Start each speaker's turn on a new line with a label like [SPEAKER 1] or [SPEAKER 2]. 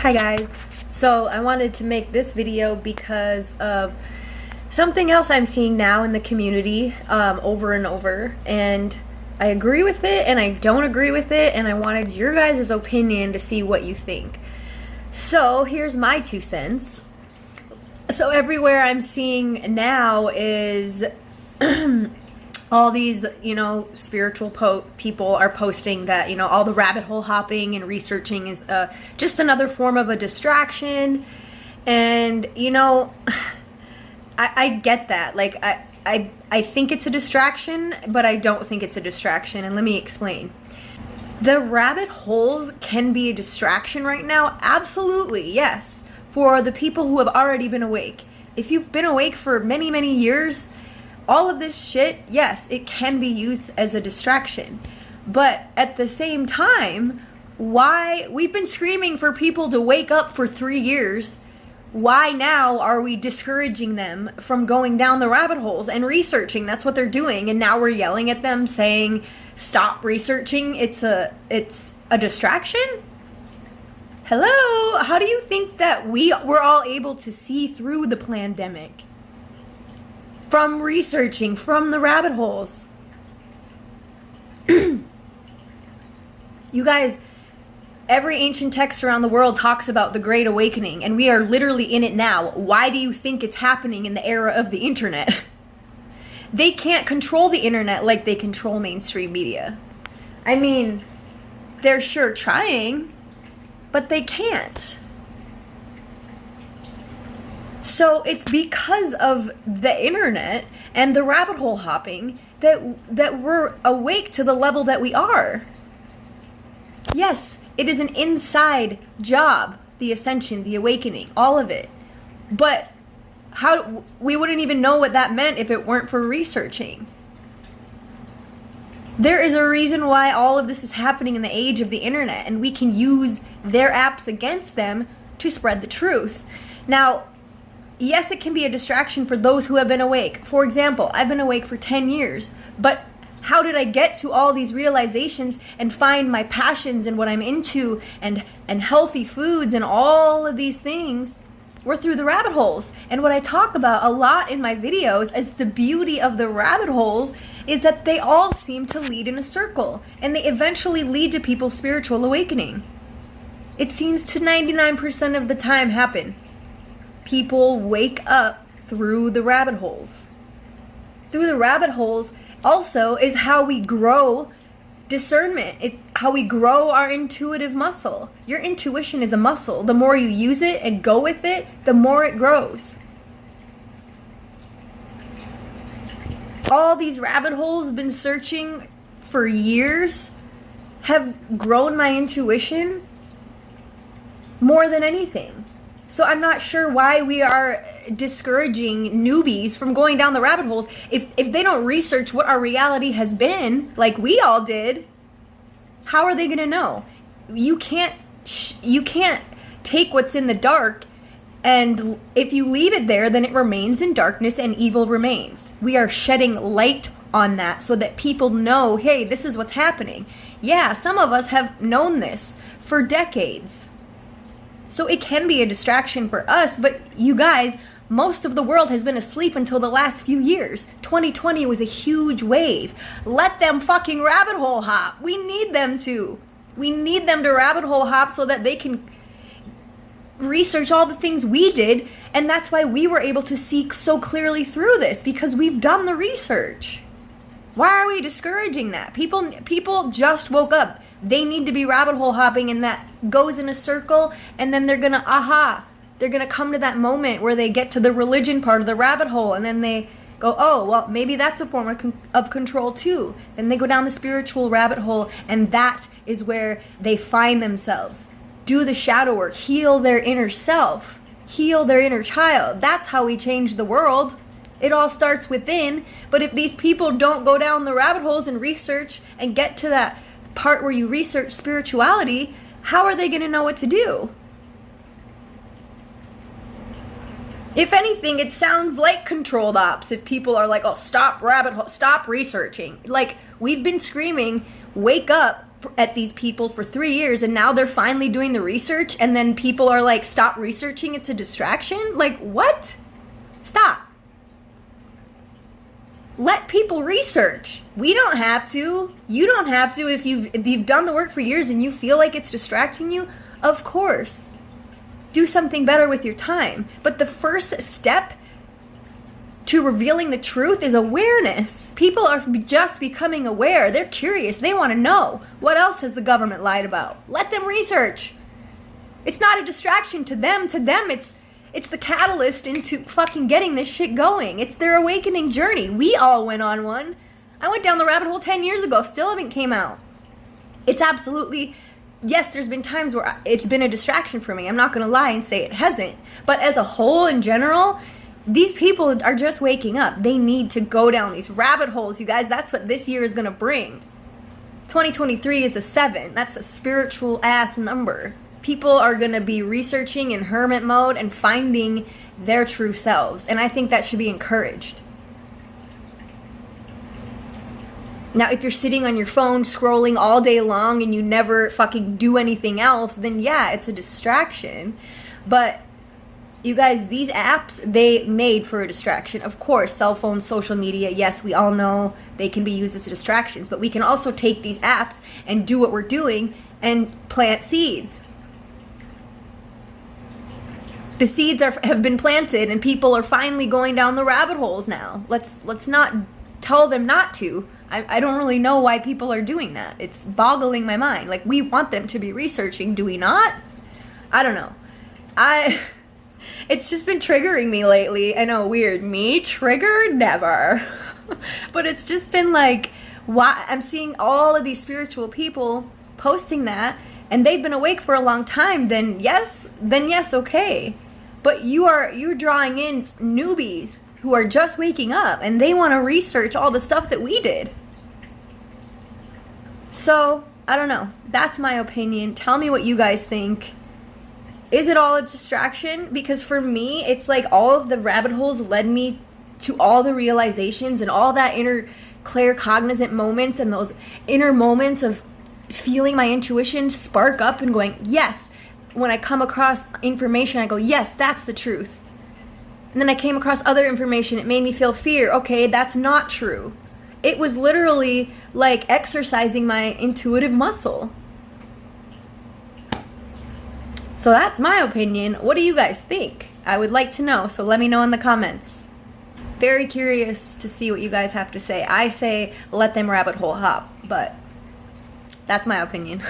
[SPEAKER 1] Hi guys, so I wanted to make this video because of something else I'm seeing now in the community over and over, and I agree with it and I don't agree with it, and I wanted your guys' opinion to see what you think. So here's my 2 cents. So everywhere I'm seeing now is all these, spiritual people are posting that, all the rabbit hole hopping and researching is just another form of a distraction. And, I get that. Like, I think it's a distraction, but I don't think it's a distraction. And let me explain. The rabbit holes can be a distraction right now. Absolutely, yes. For the people who have already been awake. If you've been awake for many, many years, all of this shit, yes, it can be used as a distraction. But at the same time, why we've been screaming for people to wake up for 3 years. Why now are we discouraging them from going down the rabbit holes and researching? That's what they're doing. And now we're yelling at them saying, stop researching. It's a distraction? Hello? How do you think that we were all able to see through the pandemic? From researching, from the rabbit holes. You guys, every ancient text around the world talks about the Great Awakening, and we are literally in it now. Why do you think it's happening in the era of the internet? They can't control the internet like they control mainstream media. I mean, they're sure trying, but they can't. So it's because of the internet and the rabbit hole hopping that we're awake to the level that we are. Yes, it is an inside job, the ascension, the awakening, all of it. But we wouldn't even know what that meant if it weren't for researching. There is a reason why all of this is happening in the age of the internet, and we can use their apps against them to spread the truth. Now, yes, it can be a distraction for those who have been awake. For example, I've been awake for 10 years, but how did I get to all these realizations and find my passions and what I'm into and healthy foods and all of these things? Were through the rabbit holes. And what I talk about a lot in my videos as the beauty of the rabbit holes is that they all seem to lead in a circle, and they eventually lead to people's spiritual awakening. It seems to 99% of the time happen. People wake up through the rabbit holes. Through the rabbit holes also is how we grow discernment. It's how we grow our intuitive muscle. Your intuition is a muscle. The more you use it and go with it, the more it grows. All these rabbit holes been searching for years have grown my intuition more than anything. So I'm not sure why we are discouraging newbies from going down the rabbit holes. If they don't research what our reality has been, like we all did, how are they going to know? You can't take what's in the dark, and if you leave it there, then it remains in darkness and evil remains. We are shedding light on that so that people know, hey, this is what's happening. Yeah, some of us have known this for decades. So it can be a distraction for us, but you guys, most of the world has been asleep until the last few years. 2020 was a huge wave. Let them fucking rabbit hole hop. We need them to. We need them to rabbit hole hop so that they can research all the things we did, and that's why we were able to see so clearly through this, because we've done the research. Why are we discouraging that? People just woke up. They need to be rabbit hole hopping, and that goes in a circle, and then they're gonna come to that moment where they get to the religion part of the rabbit hole, and then they go, oh, well, maybe that's a form of control too. Then they go down the spiritual rabbit hole, and that is where they find themselves. Do the shadow work, heal their inner self, heal their inner child. That's how we change the world. It all starts within. But if these people don't go down the rabbit holes and research and get to that part where you research spirituality, how are they going to know what to do? If anything, it sounds like controlled ops if people are like, oh, stop rabbit hole, stop researching. Like, we've been screaming, wake up at these people for 3 years, and now they're finally doing the research, and then people are like, stop researching, it's a distraction. Like, what? Stop. Let people research. We don't have to. You don't have to. If you've done the work for years and you feel like it's distracting you, of course, do something better with your time. But the first step to revealing the truth is awareness. People are just becoming aware. They're curious. They want to know. What else has the government lied about? Let them research. It's not a distraction to them. To them, it's the catalyst into fucking getting this shit going. It's their awakening journey. We all went on one. I went down the rabbit hole 10 years ago. Still haven't came out. It's absolutely... Yes, there's been times where it's been a distraction for me. I'm not going to lie and say it hasn't. But as a whole, in general, these people are just waking up. They need to go down these rabbit holes, you guys. That's what this year is going to bring. 2023 is a 7. That's a spiritual ass number. People are going to be researching in hermit mode and finding their true selves. And I think that should be encouraged. Now, if you're sitting on your phone scrolling all day long and you never fucking do anything else, then yeah, it's a distraction. But you guys, these apps, they made for a distraction. Of course, cell phones, social media, yes, we all know they can be used as distractions. But we can also take these apps and do what we're doing and plant seeds. The seeds have been planted and people are finally going down the rabbit holes now. Let's not tell them not to. I don't really know why people are doing that. It's boggling my mind. Like, we want them to be researching, do we not? I don't know. It's just been triggering me lately. I know, weird. Me? Triggered? Never. But it's just been like, why? I'm seeing all of these spiritual people posting that, and they've been awake for a long time. Then yes, okay. But you're drawing in newbies who are just waking up, and they want to research all the stuff that we did. So, I don't know. That's my opinion. Tell me what you guys think. Is it all a distraction? Because for me, it's like all of the rabbit holes led me to all the realizations and all that inner claircognizant moments and those inner moments of feeling my intuition spark up and going, yes. When I come across information, I go, yes, that's the truth. And then I came across other information. It made me feel fear. Okay, that's not true. It was literally like exercising my intuitive muscle. So that's my opinion. What do you guys think? I would like to know, so let me know in the comments. Very curious to see what you guys have to say. I say let them rabbit hole hop, but that's my opinion.